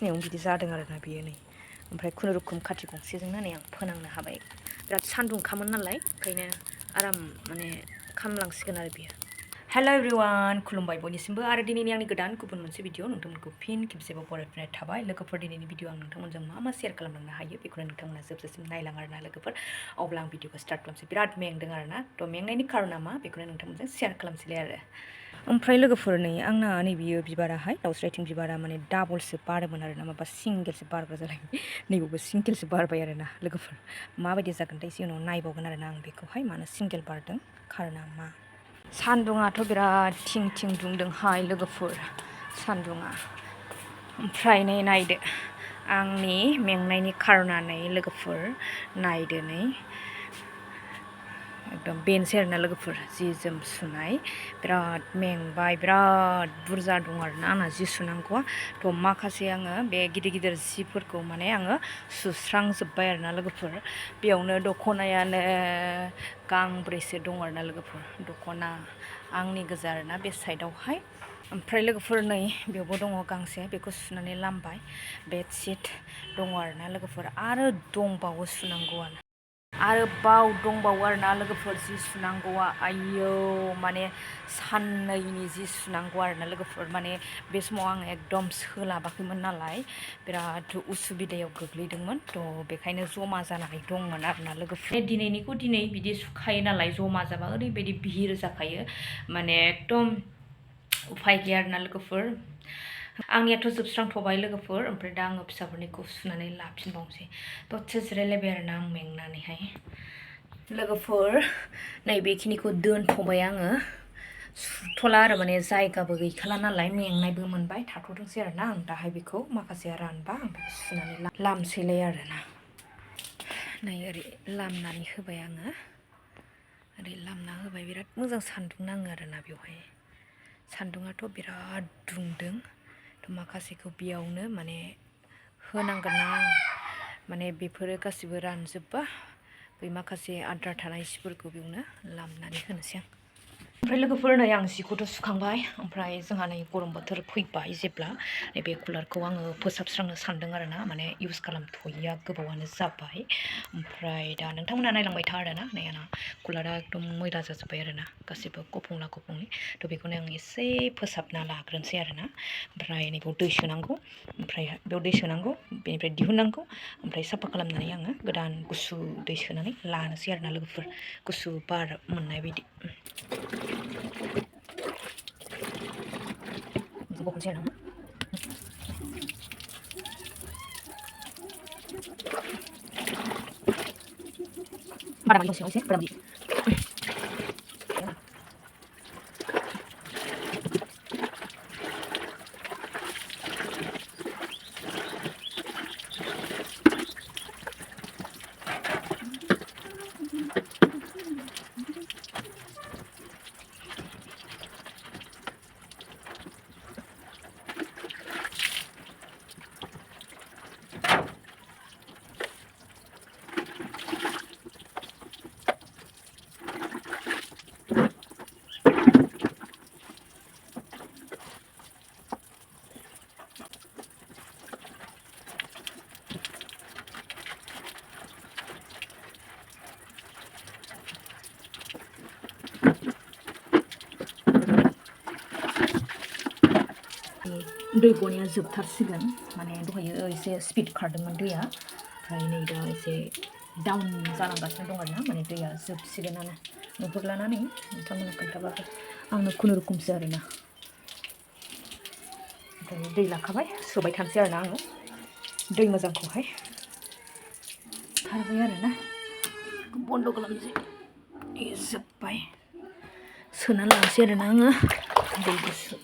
फिसिनायाव बिदि जादों आरोना बेयो नै ओमफ्राय खुनुरुखुम खाथि गंसेजोंनो नै आं फोनांनो हाबाय बिराद सान्दुंखामोन नालाय ओंखायनो आराम माने खामलांसिगोन आरो बेयो हेल' एभ्रिवान खुलुमबाय बयनिसिमबो आरो दिनैनि आंनि गोदान गुबुन मोनसे भिडिअ नोंथांमोनखौ फिन खेबसेबाव बरायफिननाय थाबाय लोगोफोर दिनैनि भिडिअ आं नोंथांमोनजों मा शेयार खालामलांनो हायो बेखौनो नोंथांमोना जोबजासिम नायलां आरोना लोगोफोर अब्ला आं भिडिअखौ स्टार्ट खालामसै बिराद मेंदों आरोना थ' मेंनायनि खारना मा बेखौनो नोंथांमोनजों शेयार खालामसैलाय आरो ओमफ्राय लोगोफोर नै आंना नैबेयो बिबाराहाय दावस्रि आथिं बिबारा माने डाबलसो बारोमोन आरोना माबा सिंगेलसो बारग्रा जालायबाय नैबावबो सिंगेलसो बारबाय आरोना लोगोफोर माबायदि जागोनथाय एसे उनाव नायबावगोन आरोना आं बेखौहाय मानो सिंगेल बारदों खारना मा सान्दुङाथ' बिराद थिं थिं दुंदोंहाय लोगोफोर सान्दुङा ओमफ्राय नै नायदो आंनि मेंनायनि खारनानै लोगोफोर नायदो नै एकदम बेनोसै आरोना लोगोफोर जि जोम सुनाय बिराद मेंबाय बिराद बुरजा दं आरोना आंना जि सुनांगौआ थ' माखासे आङो बे गिदिर गिदिर जिफोरखौ माने आङो सुस्रांजोब्बाय आरोना लोगोफोर बेयावनो दख'नायानो गांब्रैसो दं आरोना लोगोफोर दख'ना आंनि गोजा आरोना बे साइडआवहाय ओमफ्राय लोगोफोर नै बेयावबो दङ गांसे बेखौ सुनानै लामबाय बेडशिट दङ आरोना लोगोफोर आरो दंबावो सुनांगौआनो आरोबाव दंबावो आरोना लोगोफोर जि सुनांगौआ आयौ माने साननैनि जि सुनांगौ आरोना लोगोफोर माने बे समाव आं एकदम सोलाबाखैमोन नालाय बिराद उसुबिदायाव गोग्लैदोंमोन थ' बेखायनो जमा जानानै दंमोन आरोना लोगोफोर दिनैनिखौ दिनै बिदि सुखायो नालाय जमा जाबा ओरैबायदि बिहिर जाखायो माने एकदम उफाय गैया आरोना लोगोफोर आंनियाथ' जोबस्रांथ'बाय लोगोफोर ओमफ्राय दा आङो फिसाफोरनिखौ सुनानै लाफिनबावनोसै दसे जिरायलायबाय आरोना आं मेंनानैहाय लोगोफोर नैबेखिनिखौ दोनथ'बाय आङो सुथ'ला आरो माने जायगाबो गैखाला नालाय मेंनायबो मोनबाय थाथ'थोंसै आरोना आं दाहाय बेखौ माखासेया रानबा आं बेखौ सुनानै लामसैलाय आरोना नै ओरै लामनानै होबाय आङो ओरै लामना होबाय बिराद मोजां सान्दुं नाङो आरोना बेवहाय सान्दुङाथ' बिराद दुंदों थ' माखासेखौ बेयावनो माने होनांगोन ना आं माने बेफोरो गासिबो रानजोबबा बै माखासे आद्रा थानाय सिफोरखौ बेयावनो लामनानै होनोसै आं ओमफ्राय लोगोफोर नै आं जिखौथ' सुखांबाय ओमफ्राय जोंहा नै गरम बोथोर फैबाय जेब्ला नैबे कुलारखौ आङो फोसाबस्रांनो सानदों आरोना माने इउस खालामथ'यैया गोबावानो जाबाय ओमफ्राय दा नोंथांमोना नायलांबाय था आरोना नै आंना कुलारा एकदम मैला जाजोब्बाय आरोना गासिबो गफंला गफंलि थ' बेखौनो आं एसे फोसाबना लाग्रोनोसै आरोना ओमफ्राय नैबेयाव दै सोनांगौ ओमफ्राय बेयाव दै सोनांगौ बेनिफ्राय दिहुननांगौ ओमफ्राय साफा खालामनानै आङो गोदान गुसु दै सोनानै लानोसै आरोना लोगोफोर गुसु बार मोननाय बायदि बखनोसै आरोना बारा माने दसेयाव एसे फोरानदि दै गनाया जोबथारसिगोन माने दहायो एसे स्पिड खारदोंमोन दैया ओमफ्राय नै दा एसे डाउन जालांगासिनो दं आरोना माने दैया जोबसिगोनानो नुहुरलानानै नोंथांमोना खोन्थाबाबो आंनो खुनुरुखुमसो आरोना ओमफ्राय दै लाखाबाय सोबाय थानोसै आरोना आङो दै मोजांखौहाय खारबाय आरोना बन्द' खालामनोसै जोब्बाय सोना लानोसै आरोना आङो दै गुसु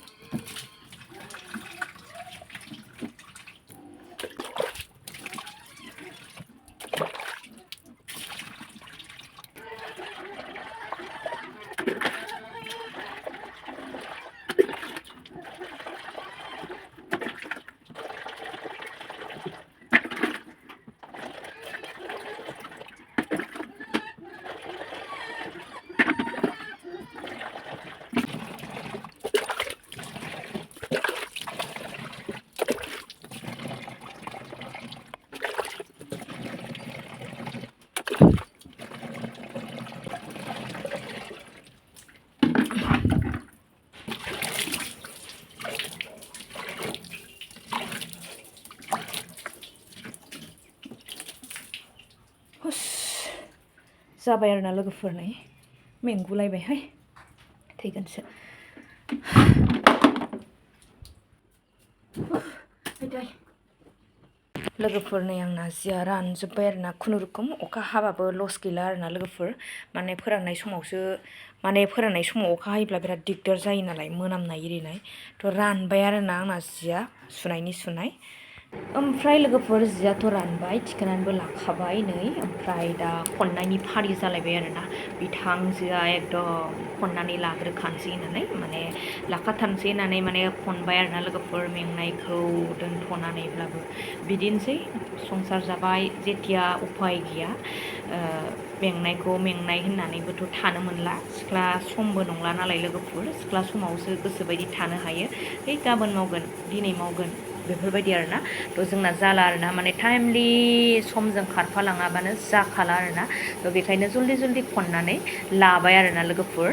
जाबाय आरोना लोगोफोर नै मेंगुलायबायहाय थैगोनसो लोगोफोर नै आंना जिया रानजोब्बाय आरोना खुनुरुखुम अखा हाबाबो लस गैला आरोना लोगोफोर माने फोराननाय समाव अखा हायोब्ला बिराद दिगदार जायो नालाय मोनामनाय इरिनाय थ' रानबाय आरोना आंना जिया सुनाय ओमफ्राय लोगोफोर जियाथ' रानबाय थिखोनानैबो लाखाबाय नै ओमफ्राय दा खननायनि फारि जालायबाय आरोना बिथांजोआ एकदम खननानै लाग्रोखानोसै होननानै माने लाखाथारनोसै होननानै माने खनबाय आरोना लोगोफोर मेंनायखौ दोनथ'नानैब्लाबो बिदिनोसै संसार जाबाय जेथिया उफाय गैया मेंनायखौ मेंनाय होननानैबोथ' थानो मोनला सिख्ला समबो नंला नालाय लोगोफोर सिख्ला समावसो गोसोबायदि थानो हायो है गाबोन मावगोन दिनै मावगोन बेफोरबायदि आरोना थ' जोंना जाला आरोना माने टाइमलि समजों खारफालाङाबानो जाखाला आरोना थ' बेखायनो जल्दि खननानै लाबाय आरोना लोगोफोर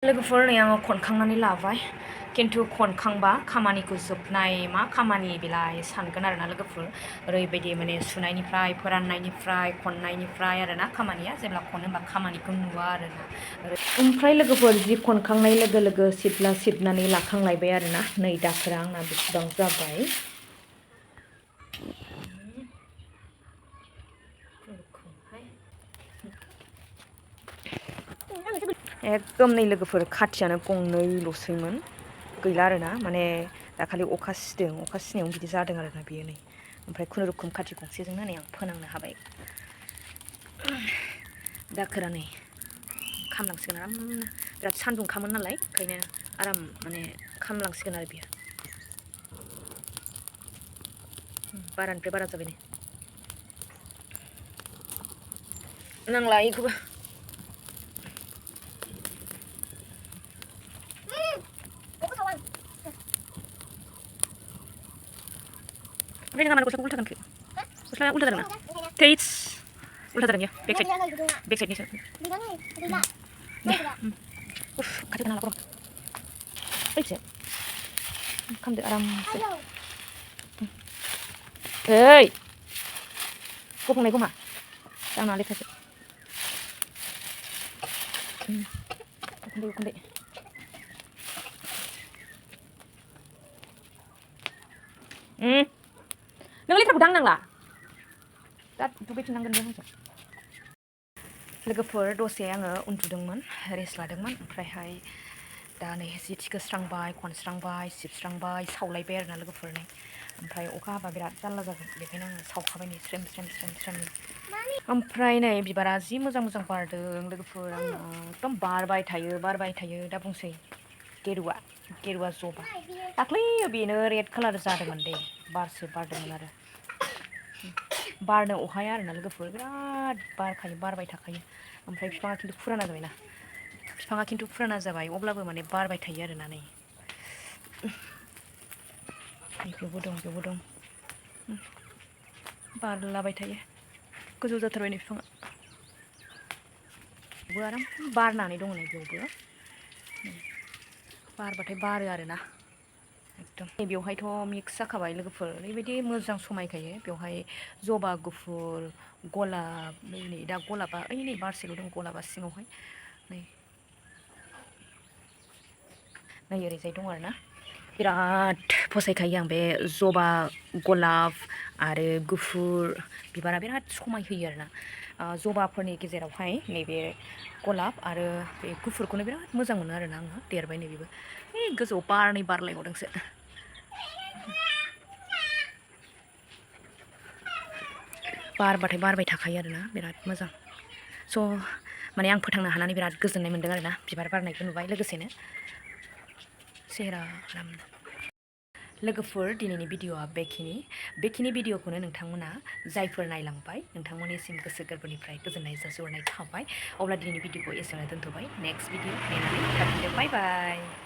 लोगोफोर नै आङो खनखांनानै लाबाय खिन्थु खनखांबा खामानिखौ जोबनाय मा खामानि बेलाय सानगोन आरोना लोगोफोर ओरैबायदि माने सुनायनिफ्राय फोराननायनिफ्राय खननायनिफ्राय आरोना खामानिया जेब्ला खनो होनबा खामानिखौ नुवा आरोना ओमफ्राय लोगोफोर जि खनखांनाय लोगो लोगो सिबनानै लाखांलायबाय आरोना नै दाखोरा आंना बेसेबां जाबाय एकदम नै लोगोफोर खाथियानो गंनैल'सैमोन गैला आरोना माने दाखालि अखा सिनायावनो बिदि जादों आरोना बेयो नै ओमफ्राय खुनुरुखुम खाथि गंसेजोंनो नै आं फोनांनो हाबाय दाखोरा नै खामलांसिगोन आरामनो बिराद सान्दुंखामोन नालाय ओंखायनो आराम माने खामलांसिगोन आरो बियो बारानिफ्राय बारा जाबाय नै नांला इखौबो ओमफ्राय नोंहा मानो गस्लाखौ उल्था गानखो गस्लाया उल्था जादों ना थैस उल्था जादों बेयो बेक साइडनिसो उफ खाथियाव थांना ला गरम फैसे खामदो आरामसे ओइ गफंनायखौ मा दांना लेथ्रासो उखुन्दै नों लेथ्राखौ दांनांला दा दुगैफिननांगोन बे हांसो लोगोफोर दसे आङो उन्दुदोंमोन रेस्ट लादोंमोन ओमफ्रायहाय दा नै जि थिखोस्रांबाय खनस्रांबाय सिबस्रांबाय सावलायबाय आरोना लोगोफोर नै ओमफ्राय अखा हाबा बिराद जारला जागोन बेखायनो आङो सावखाबाय नै स्रेम ओमफ्राय नै बिबारा जि मोजां बारदों लोगोफोर आंना एकदम बारबाय थायो दा बुंसै गेरुवा जबा दाख्लै बेनो रेड कालार जादोंमोन दे बारसो बारदोंमोन आरो बारनो अहाया आरोना लोगोफोर बिराद बारबाय थाखायो ओमफ्राय बिफाङा खिन्थु फुराना जाबाय अब्लाबो माने बारबाय थायो आरोना नै बेयावबो दं बारलाबाय थायो गोजौ जाथारबाय नै बिफाङा बेयावबो आराम बारनानै दङ नै बेयावबो बारबाथाय बारो आरोना एकदम बेवहायथ' मिक्स जाखाबाय लोगोफोर ओरैबायदि मोजां समायखायो बेवहाय जबा गुफुर गलाब नै दा गलाबा नै बारसेल' दं गलाबा सिङावहाय नै ओरैजाय दं आरोना बिराद फसायखायो आं बे जबा गलाब आरो गुफुर बिबारा बिराद समाय होयो आरोना जबाफोरनि गेजेरावहाय नैबे गलाब आरो बे गुफुरखौनो बिराद मोजां मोनो आरोना आङो देरबाय नै बेबो गोजौआव बारलायबावदोंसो बारबाथाय बारबाय थाखायो आरोना बिराद मोजां स' माने आं फोथांनो हानानै बिराद गोजोननाय मोन्दों आरोना बिबार बारनायखौ नुबाय लोगोसेनो सेहेरा आरामनो लोगोफोर दिनैनि भिडिअ'आ बेखिनि भिडिअ'खौनो नोंथांमोना जायफोर नायलांबाय नोंथांमोननिसिम गोसो गोरबोनिफ्राय गोजोननाय जासिहरनाय थाबाय। अब्ला दिनैनि भिडिअ'खौ एसेयावनो दोनथ'बाय। नेक्स्ट भिडिअ' नेनानै थाफिनदो। बाय बाय।